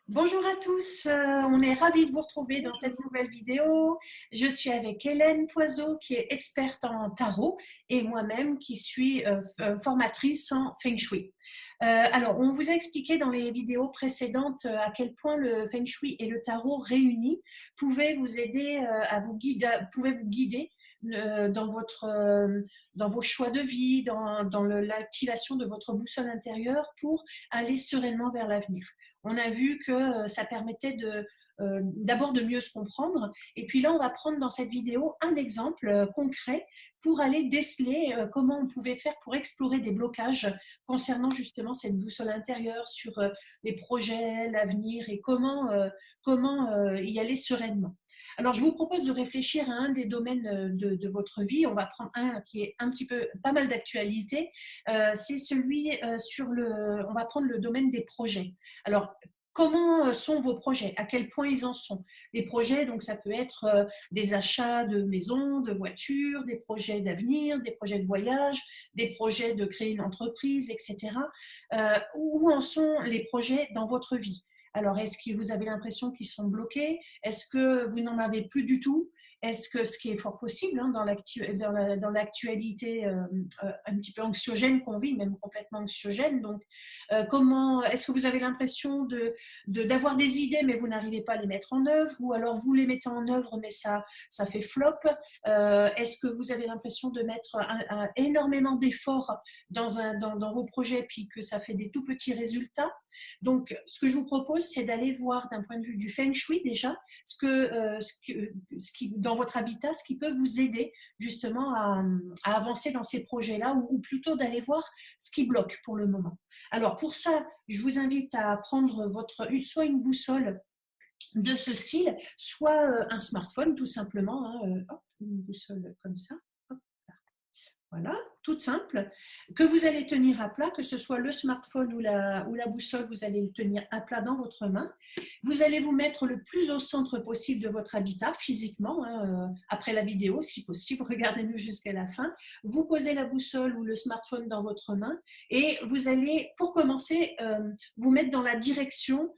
Bonjour à tous, on est ravis de vous retrouver dans cette nouvelle vidéo. Je suis avec Hélène Poiseau qui est experte en tarot et moi-même qui suis formatrice en Feng Shui. Alors, on vous a expliqué dans les vidéos précédentes à quel point le Feng Shui et le tarot réunis pouvaient vous aider pouvaient vous guider dans vos choix de vie, dans l'activation de votre boussole intérieure pour aller sereinement vers l'avenir. On a vu que ça permettait d'abord de mieux se comprendre. Et puis là, on va prendre dans cette vidéo un exemple concret pour aller déceler comment on pouvait faire pour explorer des blocages concernant justement cette boussole intérieure sur les projets, l'avenir et comment y aller sereinement. Alors, je vous propose de réfléchir à un des domaines de votre vie. On va prendre un qui est un petit peu pas mal d'actualité. C'est celui on va prendre le domaine des projets. Alors, comment sont vos projets? À quel point ils en sont? Les projets, donc ça peut être des achats de maisons, de voitures, des projets d'avenir, des projets de voyage, des projets de créer une entreprise, etc. Où en sont les projets dans votre vie? Alors, est-ce que vous avez l'impression qu'ils sont bloqués? Est-ce que vous n'en avez plus du tout? Est-ce que ce qui est fort possible dans l'actualité un petit peu anxiogène qu'on vit, même complètement anxiogène, donc comment est-ce que vous avez l'impression d'avoir des idées mais vous n'arrivez pas à les mettre en œuvre, ou alors vous les mettez en œuvre mais ça fait flop? Est-ce que vous avez l'impression de mettre énormément d'efforts dans vos projets puis que ça fait des tout petits résultats? Donc, ce que je vous propose, c'est d'aller voir d'un point de vue du Feng Shui déjà dans votre habitat, ce qui peut vous aider justement à avancer dans ces projets-là, ou plutôt d'aller voir ce qui bloque pour le moment. Alors pour ça, je vous invite à prendre soit une boussole de ce style, soit un smartphone tout simplement, une boussole comme ça. Voilà, toute simple, que vous allez tenir à plat, que ce soit le smartphone ou la boussole, vous allez le tenir à plat dans votre main. Vous allez vous mettre le plus au centre possible de votre habitat, physiquement, après la vidéo, si possible, regardez-nous jusqu'à la fin. Vous posez la boussole ou le smartphone dans votre main et vous allez, pour commencer, vous mettre dans la direction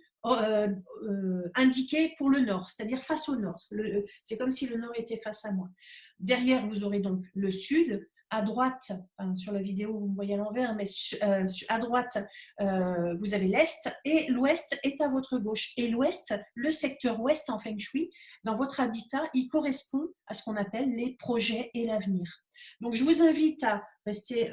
indiquée pour le nord, c'est-à-dire face au nord. C'est comme si le nord était face à moi. Derrière, vous aurez donc le sud. À droite, sur la vidéo, vous me voyez à l'envers, mais à droite, vous avez l'Est et l'Ouest est à votre gauche. Et l'Ouest, le secteur Ouest en Feng Shui, dans votre habitat, il correspond à ce qu'on appelle les projets et l'avenir. Donc, je vous invite à rester,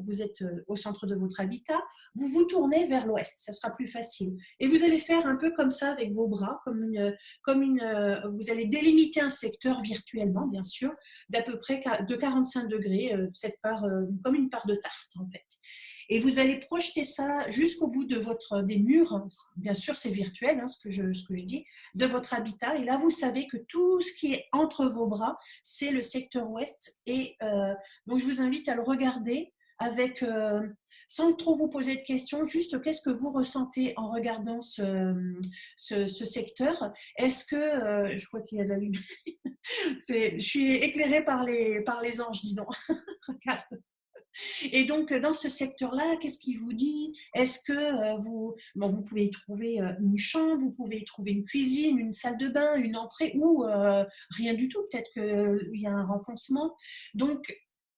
vous êtes au centre de votre habitat, vous vous tournez vers l'Ouest, ça sera plus facile. Et vous allez faire un peu comme ça avec vos bras, vous allez délimiter un secteur virtuellement, bien sûr, d'à peu près de 45 degrés, comme une part de tarte en fait. Et vous allez projeter ça jusqu'au bout des murs, bien sûr c'est virtuel ce que je dis, de votre habitat. Et là vous savez que tout ce qui est entre vos bras, c'est le secteur ouest. Et donc je vous invite à le regarder sans trop vous poser de questions, juste qu'est-ce que vous ressentez en regardant ce secteur. Est-ce que, je vois qu'il y a de la lumière, je suis éclairée par les anges, dis donc. Regarde. Et donc, dans ce secteur-là, qu'est-ce qu'il vous dit? Est-ce que vous pouvez y trouver une chambre, vous pouvez y trouver une cuisine, une salle de bain, une entrée, ou rien du tout, peut-être qu'il y a un renfoncement. Donc,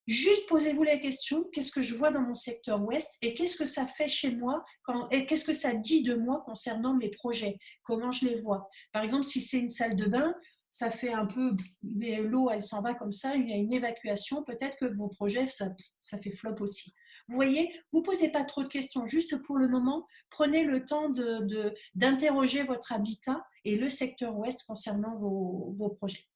juste posez-vous la question, qu'est-ce que je vois dans mon secteur ouest et qu'est-ce que ça fait chez moi et qu'est-ce que ça dit de moi concernant mes projets? Comment je les vois? Par exemple, si c'est une salle de bain, ça fait un peu, l'eau elle s'en va comme ça, il y a une évacuation, peut-être que vos projets, ça fait flop aussi. Vous voyez, vous ne posez pas trop de questions, juste pour le moment, prenez le temps d'interroger votre habitat et le secteur ouest concernant vos projets.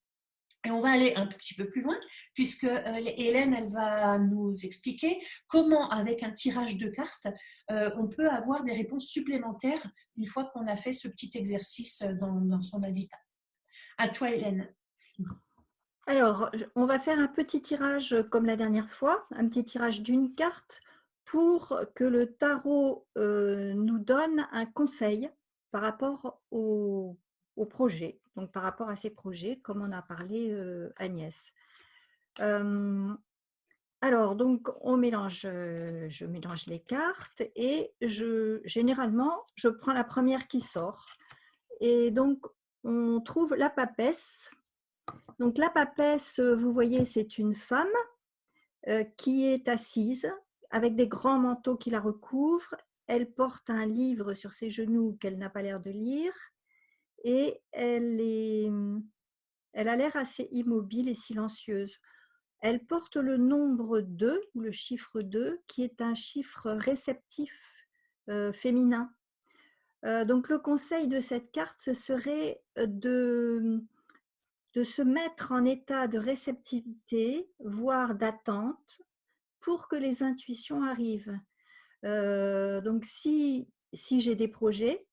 Et on va aller un tout petit peu plus loin, puisque Hélène, elle va nous expliquer comment, avec un tirage de cartes, on peut avoir des réponses supplémentaires une fois qu'on a fait ce petit exercice dans son habitat. À toi, Hélène. Alors, on va faire un petit tirage comme la dernière fois, un petit tirage d'une carte pour que le tarot nous donne un conseil par rapport au projet, donc par rapport à ces projets, comme en a parlé Agnès. Alors donc on mélange, je mélange les cartes et généralement, je prends la première qui sort et donc on trouve la papesse. Donc la papesse, vous voyez, c'est une femme, qui est assise avec des grands manteaux qui la recouvrent. Elle porte un livre sur ses genoux qu'elle n'a pas l'air de lire et elle a l'air assez immobile et silencieuse. Elle porte le nombre 2 ou le chiffre 2 qui est un chiffre réceptif, féminin. Donc le conseil de cette carte, ce serait, de se mettre en état de réceptivité, voire d'attente, pour que les intuitions arrivent. Donc si j'ai des projets,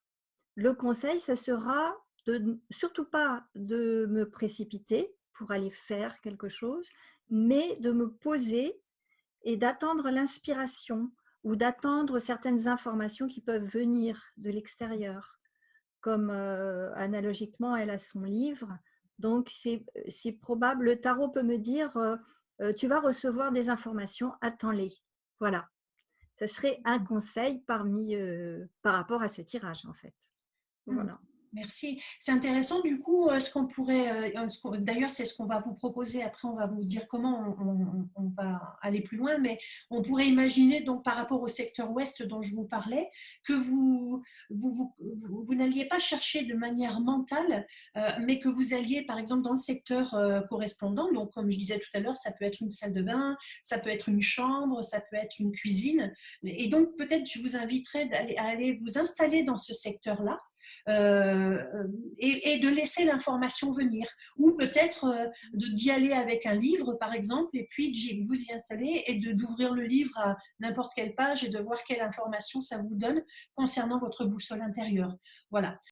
le conseil, ça sera de surtout pas de me précipiter pour aller faire quelque chose, mais de me poser et d'attendre l'inspiration ou d'attendre certaines informations qui peuvent venir de l'extérieur. Comme analogiquement, elle a son livre, donc c'est probable, le tarot peut me dire tu vas recevoir des informations, attends-les. Voilà, ça serait un conseil par rapport à ce tirage en fait. Hmm. Voilà. Merci. C'est intéressant du coup, ce qu'on pourrait, d'ailleurs c'est ce qu'on va vous proposer, après on va vous dire comment on va aller plus loin, mais on pourrait imaginer donc par rapport au secteur ouest dont je vous parlais, que vous n'alliez pas chercher de manière mentale, mais que vous alliez par exemple dans le secteur correspondant, donc comme je disais tout à l'heure, ça peut être une salle de bain, ça peut être une chambre, ça peut être une cuisine, et donc peut-être je vous inviterais à aller vous installer dans ce secteur-là, et de laisser l'information venir. Ou peut-être d'y aller avec un livre, par exemple, et puis de vous y installer et d'ouvrir le livre à n'importe quelle page et de voir quelle information ça vous donne concernant votre boussole intérieure. Voilà.